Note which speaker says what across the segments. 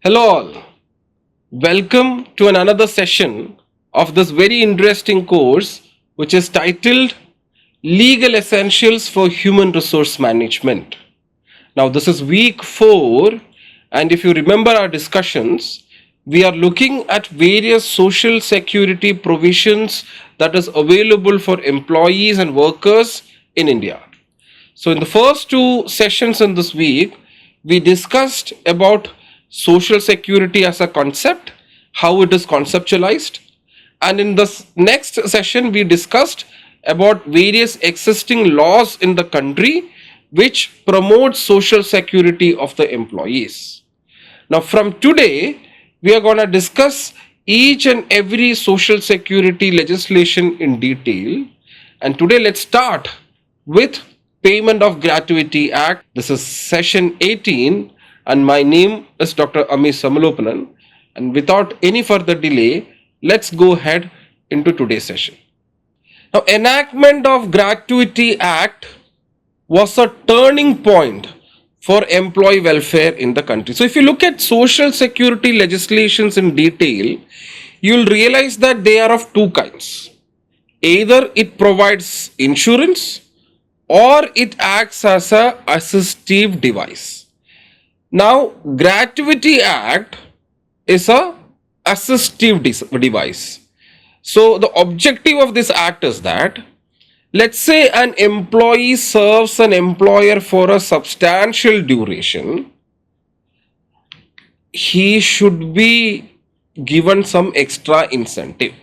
Speaker 1: Hello, all. Welcome to another session of this very interesting course, which is titled Legal Essentials for Human Resource Management. Now, this is week 4, and if you remember our discussions, we are looking at various social security provisions that is available for employees and workers in India. So, in the first two sessions in this week, we discussed about social security as a concept, how it is conceptualized, and in this next session, we discussed about various existing laws in the country which promote social security of the employees. Now, from today, we are going to discuss each and every social security legislation in detail. And today, let's start with Payment of Gratuity Act. This is session 18, and my name is Dr. Ami Samalopanan. And without any further delay, let's go ahead into today's session. Now, enactment of Gratuity Act was a turning point for employee welfare in the country. So, if you look at social security legislations in detail, you'll realize that they are of two kinds. Either it provides insurance or it acts as a assistive device. Now, Gratuity Act is a assistive device. So, the objective of this act is that, let's say an employee serves an employer for a substantial duration, he should be given some extra incentive.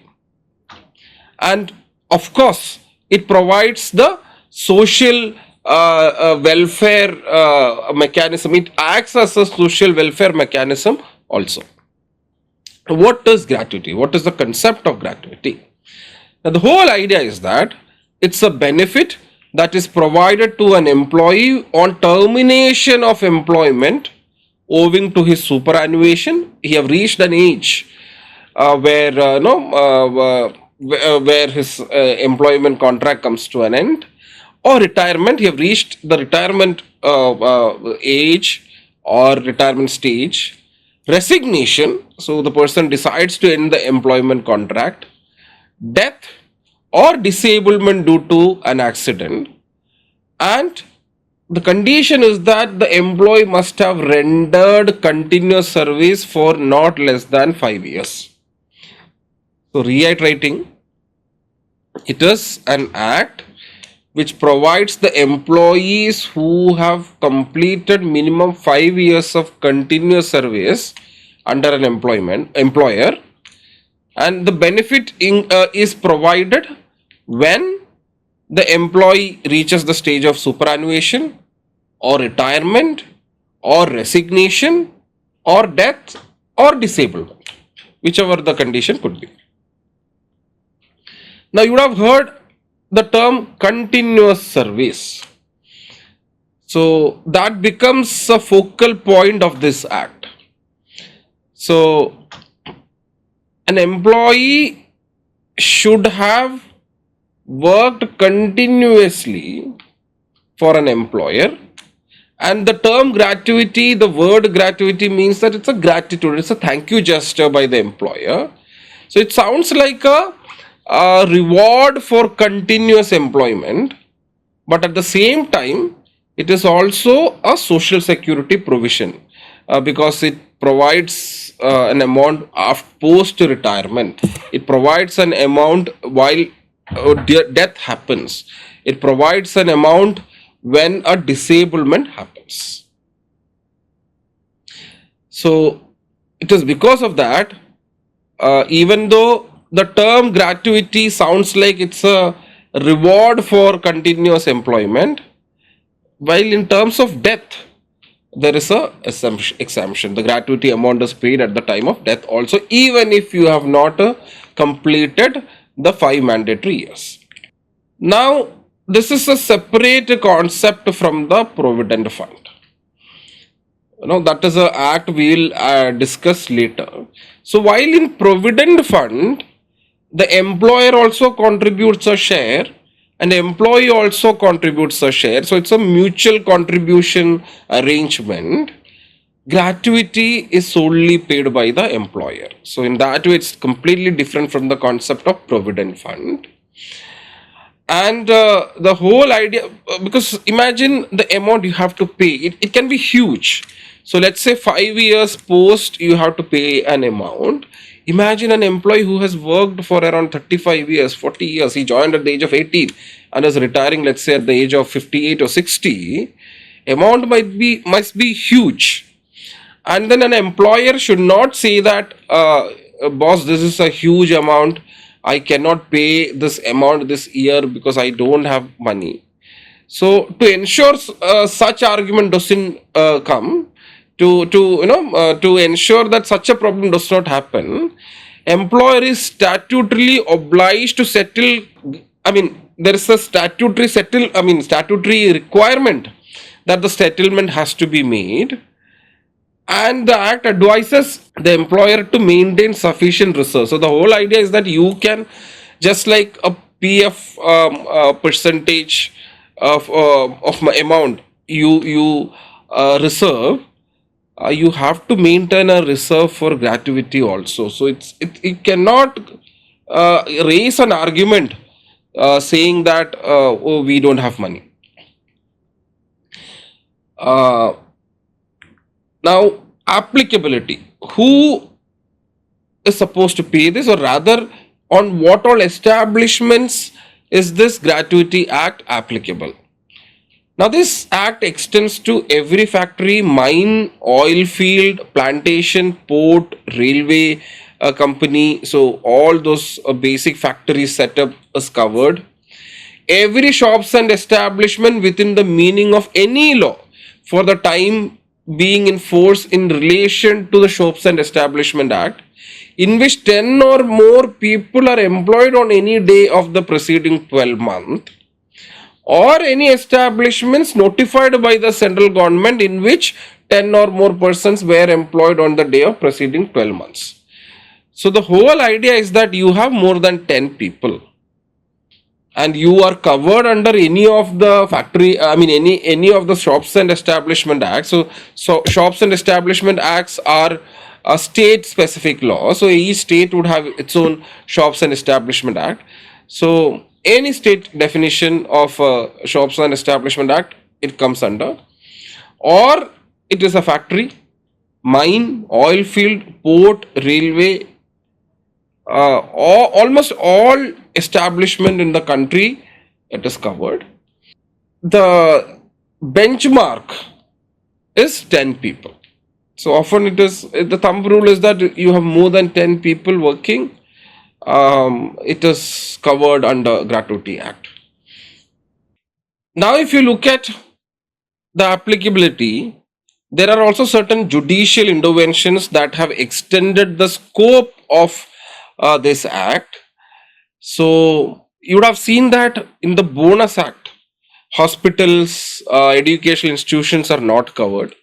Speaker 1: And of course, it provides the social welfare mechanism. It acts as a social welfare mechanism also. What is gratuity? What is the concept of gratuity? Now, the whole idea is that it's a benefit that is provided to an employee on termination of employment owing to his superannuation. He have reached an age where his employment contract comes to an end, or retirement. He have reached the retirement age or retirement stage. Resignation, so the person decides to end the employment contract. Death or disablement due to an accident, and the condition is that the employee must have rendered continuous service for not less than 5 years. So, reiterating, it is an act which provides the employees who have completed minimum 5 years of continuous service under an employer, and the benefit is provided when the employee reaches the stage of superannuation or retirement or resignation or death or disablement, whichever the condition could be. Now, you would have heard the term continuous service. So, that becomes a focal point of this act. So, an employee should have worked continuously for an employer, and the term gratuity, the word gratuity means that it's a gratitude, it's a thank you gesture by the employer. So, it sounds like a reward for continuous employment, but at the same time it is also a social security provision because it provides an amount of post retirement. It provides an amount while death happens. It provides an amount when a disablement happens. So it is because of that, even though the term gratuity sounds like it's a reward for continuous employment, while in terms of death, there is a exemption. The gratuity amount is paid at the time of death also, even if you have not completed the 5 mandatory years. Now, this is a separate concept from the Provident Fund. That is an act we will discuss later. So, while in Provident Fund, the employer also contributes a share and the employee also contributes a share. So, it's a mutual contribution arrangement. gratuity is solely paid by the employer. So in that way, it's completely different from the concept of provident fund. And the whole idea, because imagine the amount you have to pay, it can be huge. So let's say 5 years post you have to pay an amount. Imagine an employee who has worked for around 35 years, 40 years. He joined at the age of 18 and is retiring, let's say, at the age of 58 or 60. Amount must be huge. And then an employer should not say that, boss, this is a huge amount, I cannot pay this amount this year because I don't have money. So to ensure such argument doesn't come, to ensure that such a problem does not happen, employer is statutorily obliged to settle. I mean, there is a statutory requirement that the settlement has to be made, and the act advises the employer to maintain sufficient reserves. So the whole idea is that you can, just like a PF percentage of my amount you reserve, you have to maintain a reserve for gratuity also. So it cannot raise an argument saying that, oh, we don't have money. Uh, Now, applicability. Who is supposed to pay this, or rather, on what all establishments is this Gratuity Act applicable? Now, this act extends to every factory, mine, oil field, plantation, port, railway company. So, all those basic factory setup is covered. Every shops and establishment within the meaning of any law for the time being in force in relation to the Shops and Establishment Act, in which 10 or more people are employed on any day of the preceding 12 months, or any establishments notified by the central government in which 10 or more persons were employed on the day of preceding 12 months. So the whole idea is that you have more than 10 people and you are covered under any of the factory, I mean any of the Shops and Establishment Acts. So Shops and Establishment Acts are a state specific law, so each state would have its own Shops and Establishment Act. So any state definition of Shops and Establishment Act, it comes under. Or it is a factory, mine, oil field, port, railway, almost all establishment in the country, it is covered. The benchmark is 10 people. So often it is, the thumb rule is that you have more than 10 people working, it is covered under Gratuity Act. Now if you look at the applicability, there are also certain judicial interventions that have extended the scope of this act. So you would have seen that in the Bonus Act, hospitals, educational institutions are not covered.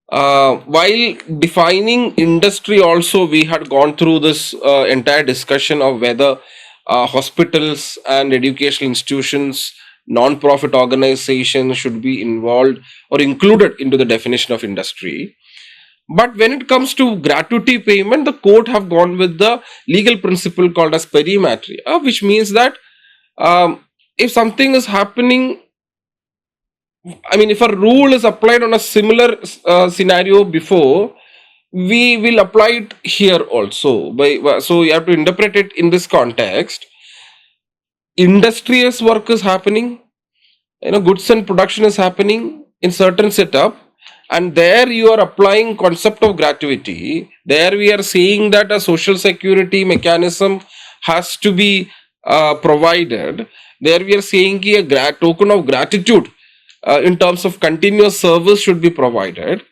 Speaker 1: While defining industry, also we had gone through this entire discussion of whether hospitals and educational institutions, non-profit organizations should be involved or included into the definition of industry. But when it comes to gratuity payment, the court have gone with the legal principle called as peri materia, which means that if something is happening, I mean, if a rule is applied on a similar scenario before, we will apply it here also. So you have to interpret it in this context. Industrious work is happening, goods and production is happening in certain setup, and there you are applying concept of gratuity. There we are saying that a social security mechanism has to be provided. There we are saying a token of gratitude in terms of continuous service should be provided.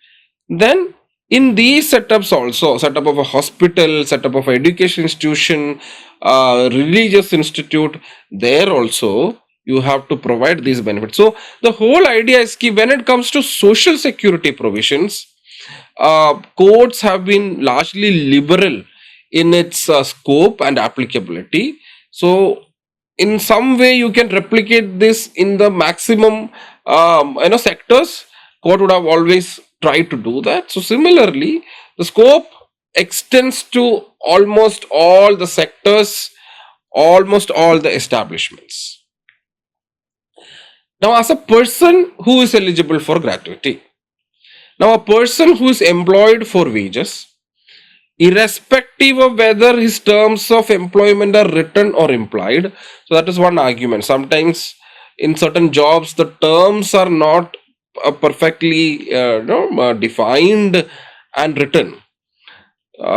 Speaker 1: Then in these setups also, setup of a hospital, setup of an education institution, religious institute, there also you have to provide these benefits. So the whole idea is that when it comes to social security provisions, courts have been largely liberal in its scope and applicability. So in some way you can replicate this in the maximum sectors. Court would have always try to do that. So similarly, the scope extends to almost all the sectors, almost all the establishments. Now, as a person who is eligible for gratuity, now a person who is employed for wages, irrespective of whether his terms of employment are written or implied. So that is one argument. Sometimes in certain jobs, the terms are not perfectly defined and written.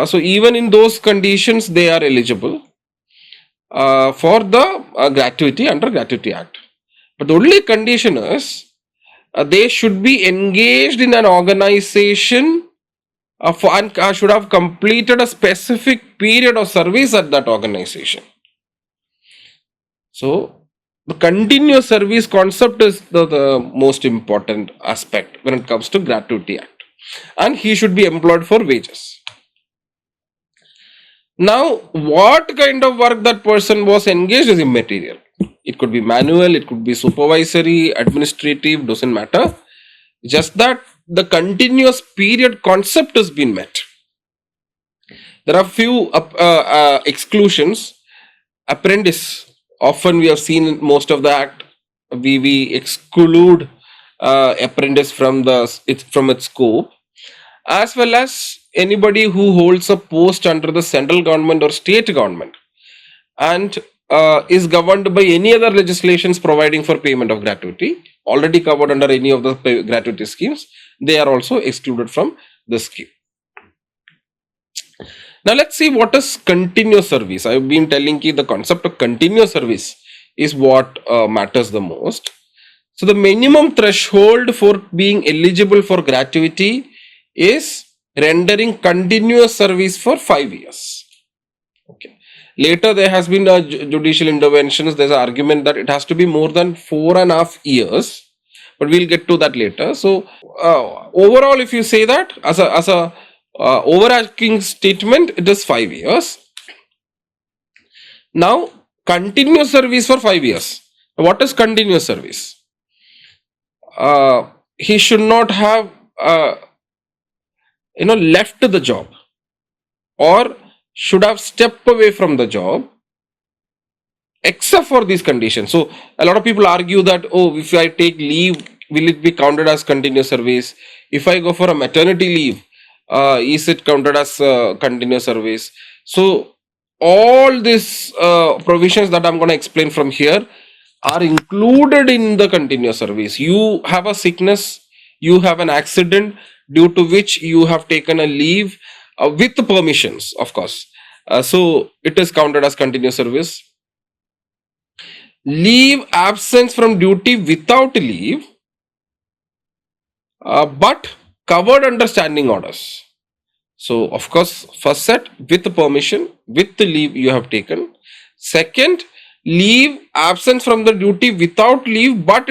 Speaker 1: So even in those conditions, they are eligible for the gratuity under Gratuity Act. But the only condition is they should be engaged in an organization and should have completed a specific period of service at that organization. So the continuous service concept is the most important aspect when it comes to Gratuity Act, and he should be employed for wages. Now, what kind of work that person was engaged is immaterial. It could be manual, it could be supervisory, administrative, doesn't matter. Just that the continuous period concept has been met. There are few exclusions. Apprentice, often we have seen in most of the act, we exclude apprentice from its scope, as well as anybody who holds a post under the central government or state government and is governed by any other legislations providing for payment of gratuity, already covered under any of the gratuity schemes, they are also excluded from the scheme. Now let's see what is continuous service. I've been telling you the concept of continuous service is what matters the most. So the minimum threshold for being eligible for gratuity is rendering continuous service for 5 years. Okay. Later there has been a judicial interventions. There's an argument that it has to be more than 4.5 years, but we'll get to that later. So overall, if you say that as a overarching statement, it is 5 years. Now, continuous service for 5 years. What is continuous service? He should not have left the job or should have stepped away from the job except for these conditions. So a lot of people argue that, oh, if I take leave, will it be counted as continuous service? If I go for a maternity leave, is it counted as continuous service? So all these provisions that I'm going to explain from here are included in the continuous service. You have a sickness, you have an accident due to which you have taken a leave with permissions, of course. So it is counted as continuous service. Leave absence from duty without leave, but covered under standing orders. So of course, first set with permission, with the leave you have taken. Second, leave absence from the duty without leave, but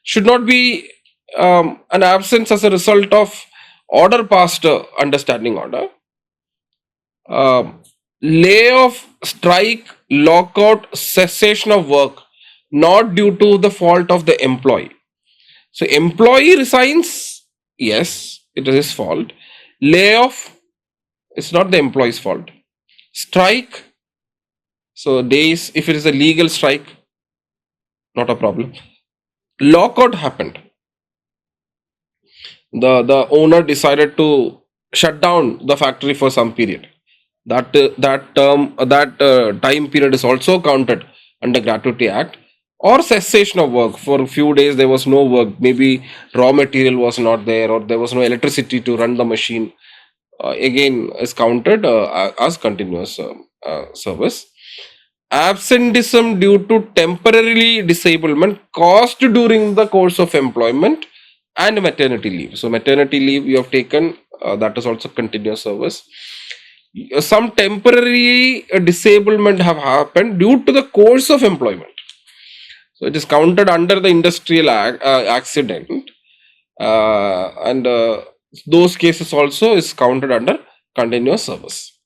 Speaker 1: should not be an absence as a result of order passed under standing order. Layoff, strike, lockout, cessation of work, not due to the fault of the employee. So employee resigns, yes, it is his fault. Layoff, it's not the employee's fault. Strike, so days, if it is a legal strike, not a problem. Lockout happened. The owner decided to shut down the factory for some period. That time period is also counted under Gratuity Act. Or cessation of work, for a few days there was no work, maybe raw material was not there or there was no electricity to run the machine, again is counted as continuous service. Absenteeism due to temporarily disablement caused during the course of employment and maternity leave. So maternity leave you have taken, that is also continuous service. Some temporary disablement have happened due to the course of employment. So it is counted under the industrial accident, and those cases also is counted under continuous service.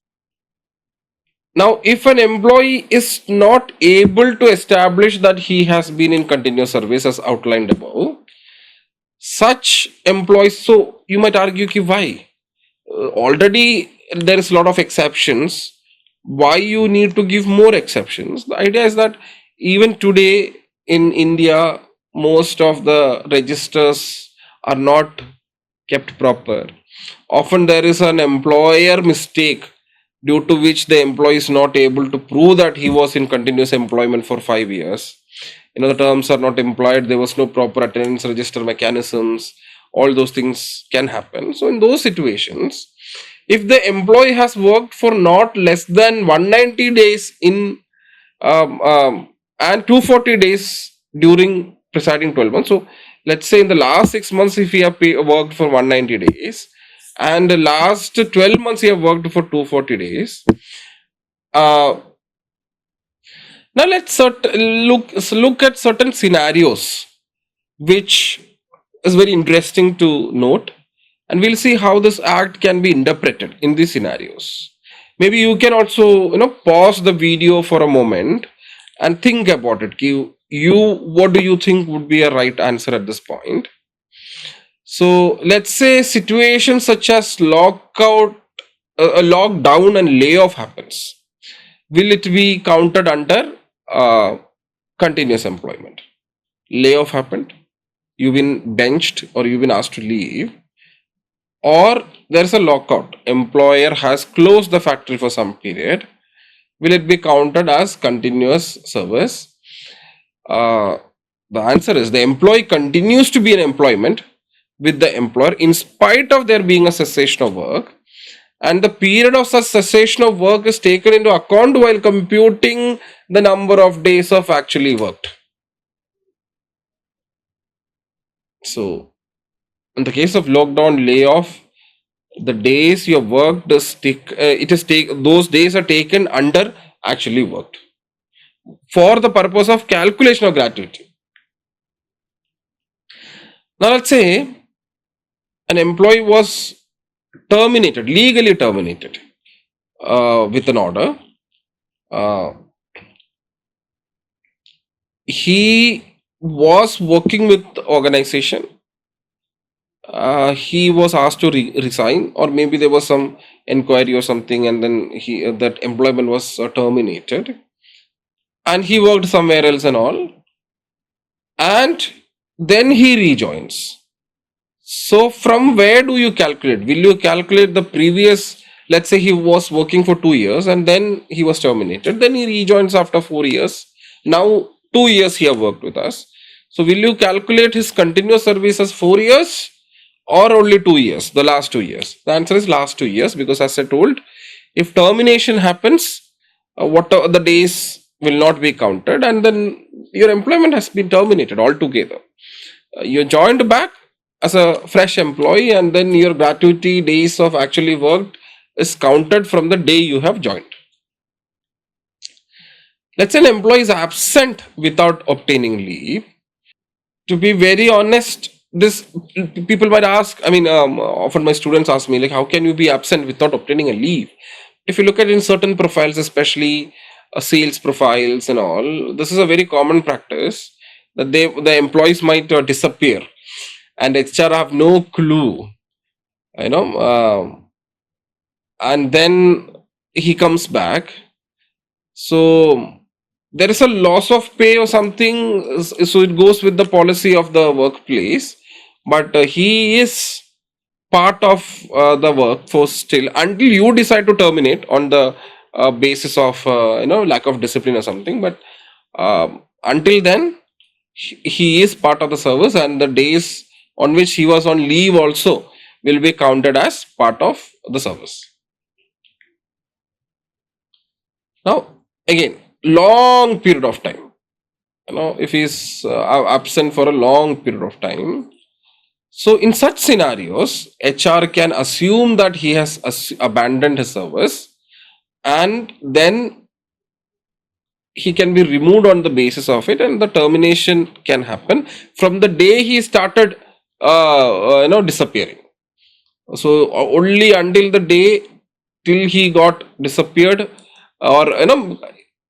Speaker 1: Now, if an employee is not able to establish that he has been in continuous service as outlined above, such employees, so you might argue ki why? Already there is a lot of exceptions. Why you need to give more exceptions? The idea is that even today in India, most of the registers are not kept proper. Often there is an employer mistake due to which the employee is not able to prove that he was in continuous employment for 5 years. The terms are not employed, there was no proper attendance register mechanisms, all those things can happen. So in those situations, if the employee has worked for not less than 190 days in and 240 days during presiding 12 months, so let's say in the last 6 months if he have worked for 190 days and the last 12 months he have worked for 240 days, uh, now look at certain scenarios which is very interesting to note, and we'll see how this act can be interpreted in these scenarios. Maybe you can also pause the video for a moment and think about it. What do you think would be a right answer at this point? So let's say situations such as lockout, a lockdown and layoff happens. Will it be counted under continuous employment? Layoff happened, you've been benched or you've been asked to leave, or there's a lockout, employer has closed the factory for some period. Will it be counted as continuous service? The answer is the employee continues to be in employment with the employer in spite of there being a cessation of work, and the period of such cessation of work is taken into account while computing the number of days of actually worked. So in the case of lockdown layoff, the days you have worked those days are taken under actually worked for the purpose of calculation of gratuity. Now let's say an employee was terminated, legally terminated with an order. He was working with the organization. He was asked to resign, or maybe there was some inquiry or something, and then that employment was terminated, and he worked somewhere else and all, and then he rejoins. So from where do you calculate? Will you calculate the previous? Let's say he was working for 2 years and then he was terminated. Then he rejoins after 4 years. Now 2 years he have worked with us. So will you calculate his continuous service as 4 years or only 2 years? The last 2 years. The answer is last 2 years, because as I told, if termination happens, what are the days will not be counted, and then your employment has been terminated altogether. You're joined back as a fresh employee, and then your gratuity days of actually worked is counted from the day you have joined. Let's say an employee is absent without obtaining leave. To be very honest, this people might ask, often my students ask me, like, how can you be absent without obtaining a leave? If you look at in certain profiles, especially sales profiles and all, this is a very common practice that the employees might disappear and HR have no clue, and then he comes back. So there is a loss of pay or something, so it goes with the policy of the workplace, but he is part of the workforce still until you decide to terminate on the basis of lack of discipline or something. But until then, he is part of the service, and the days on which he was on leave also will be counted as part of the service. Now again, long period of time, if he is absent for a long period of time, so in such scenarios HR can assume that he has abandoned his service, and then he can be removed on the basis of it, and the termination can happen from the day he started disappearing. So only until the day till he got disappeared, or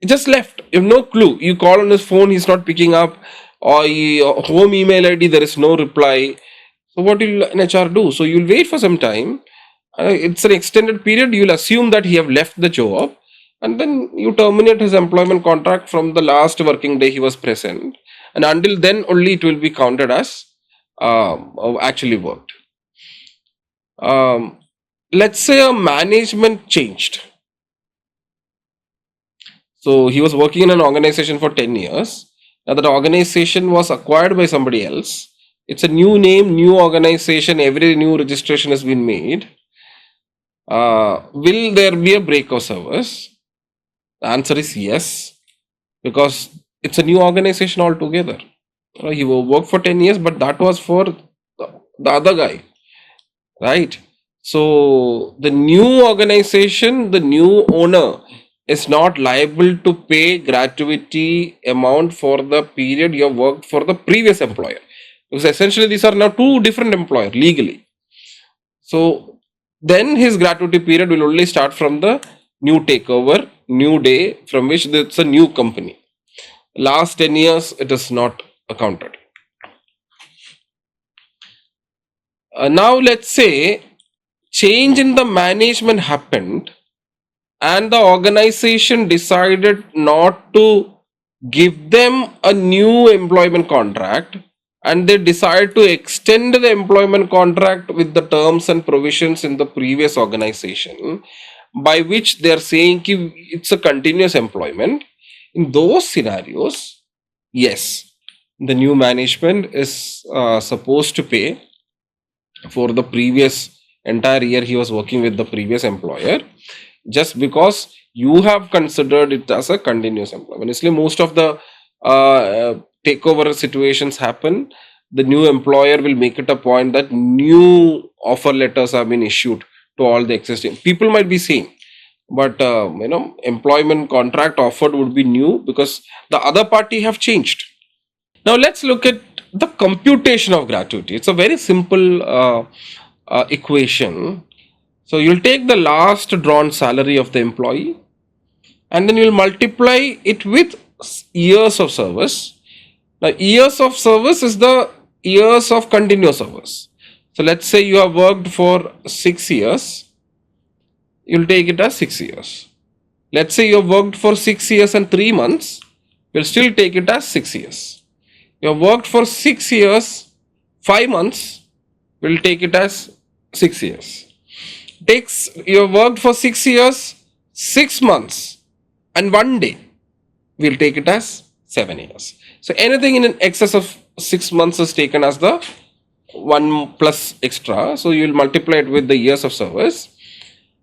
Speaker 1: just left, you have no clue. You call on his phone, he's not picking up, or home email ID, there is no reply. So what will an HR do? So you'll wait for some time. It's an extended period. You'll assume that he have left the job, and then you terminate his employment contract from the last working day he was present, and until then only it will be counted as actually worked. Um, let's say a management changed. So he was working in an organization for 10 years. Now that organization was acquired by somebody else. It's a new name, new organization, every new registration has been made. Will there be a break of service? The answer is yes, because it's a new organization altogether. He will work for 10 years, but that was for the other guy, right? So the new organization, the new owner is not liable to pay gratuity amount for the period you have worked for the previous employer, because essentially these are now two different employers legally. So then his gratuity period will only start from the new takeover, new day from which it's a new company. Last 10 years it is not accounted. Now let's say change in the management happened and the organization decided not to give them a new employment contract, and they decide to extend the employment contract with the terms and provisions in the previous organization, by which they are saying it's a continuous employment. In those scenarios, yes, the new management is supposed to pay for the previous entire year he was working with the previous employer, just because you have considered it as a continuous employment. Honestly, most of the takeover situations happen. The new employer will make it a point that new offer letters have been issued to all the existing people. Might be same, but employment contract offered would be new because the other party have changed. Now let's look at the computation of gratuity. It's a very simple equation. So you'll take the last drawn salary of the employee and then you'll multiply it with years of service. Now years of service is the years of continuous service. So let's say you have worked for 6 years, you'll take it as 6 years. Let's say you have worked for 6 years and 3 months, you'll still take it as 6 years. You have worked for 6 years, 5 months, we'll take it as 6 years. You have worked for 6 years, 6 months, and 1 day, we'll take it as 7 years. So anything in excess of 6 months is taken as the 1 plus extra. So you will multiply it with the years of service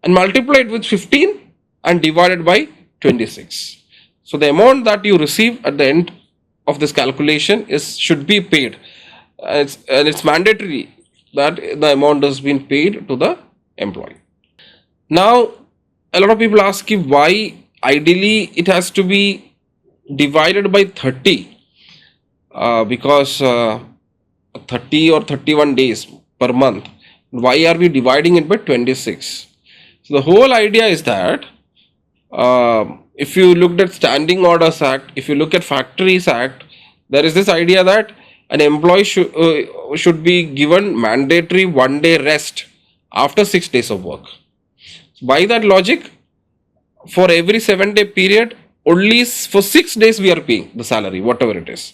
Speaker 1: and multiply it with 15 and divide it by 26. So the amount that you receive at the end of this calculation should be paid, and it's mandatory that the amount has been paid to the employee. Now a lot of people ask you why ideally it has to be divided by 30, because 30 or 31 days per month. Why are we dividing it by 26? So the whole idea is that if you looked at Standing Orders Act, if you look at Factories Act, there is this idea that an employee should be given mandatory 1 day rest after 6 days of work. So by that logic, for every 7-day period, only for 6 days we are paying the salary, whatever it is.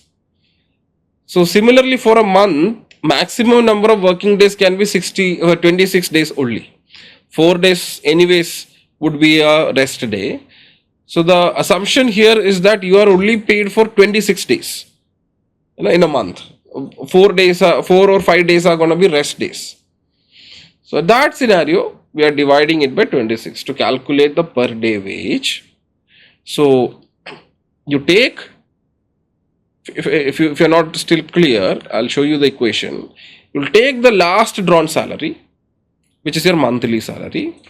Speaker 1: So similarly, for a month, maximum number of working days can be 26 days only. 4 days anyways would be a rest day. So the assumption here is that you are only paid for 26 days in a month. 4 or 5 days are going to be rest days. So that scenario, we are dividing it by 26 to calculate the per day wage. So you take, if you're not still clear, I'll show you the equation. You'll take the last drawn salary, which is your monthly salary.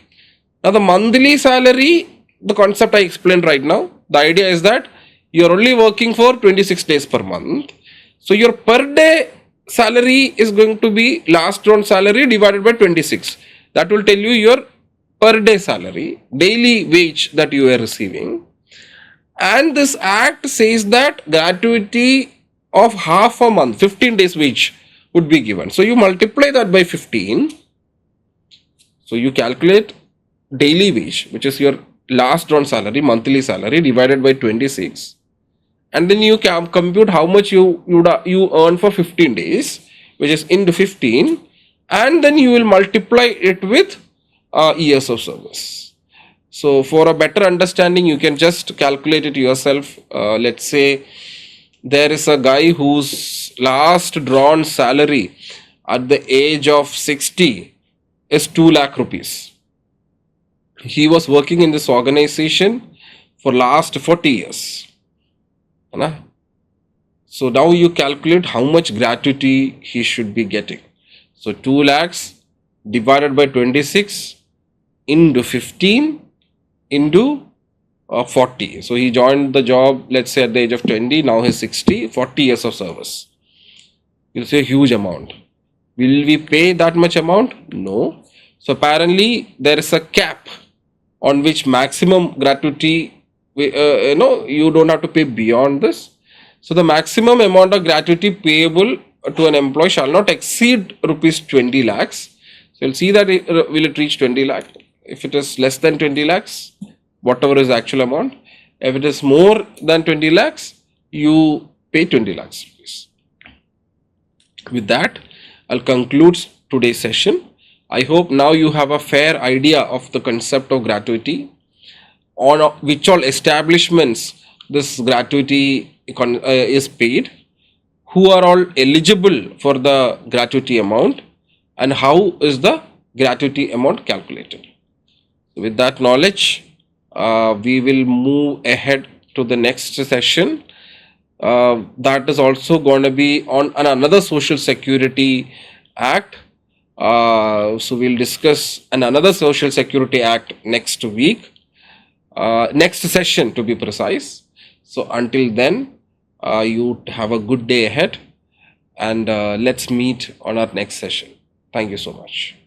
Speaker 1: Now the monthly salary, the concept I explained right now, the idea is that you're only working for 26 days per month. So your per day salary is going to be last drawn salary divided by 26. That will tell you your per day salary, daily wage that you are receiving. And this act says that gratuity of half a month, 15 days wage would be given. So you multiply that by 15. So you calculate daily wage, which is your last drawn salary, monthly salary, divided by 26, and then you can compute how much you earn for 15 days, which is into 15, and then you will multiply it with years of service. So for a better understanding, you can just calculate it yourself. Let's say there is a guy whose last drawn salary at the age of 60 is 2 lakh rupees. He was working in this organization for last 40 years. So now you calculate how much gratuity he should be getting. So 2 lakhs divided by 26 into 15 into 40. So he joined the job, let's say at the age of 20, now he's 60, 40 years of service. You'll say a huge amount. Will we pay that much amount? No. So apparently there is a cap on which maximum gratuity, you don't have to pay beyond this. So the maximum amount of gratuity payable to an employee shall not exceed rupees 20 lakhs. So you'll see that will it reach 20 lakhs? If it is less than 20 lakhs, whatever is the actual amount. If it is more than 20 lakhs, you pay 20 lakhs rupees. With that, I'll conclude today's session. I hope now you have a fair idea of the concept of gratuity, on which all establishments this gratuity is paid, who are all eligible for the gratuity amount, and how is the gratuity amount calculated. With that knowledge, we will move ahead to the next session. That is also going to be on another Social Security Act. So we'll discuss another Social Security Act next week, next session to be precise. So until then, you have a good day ahead, and let's meet on our next session. Thank you so much.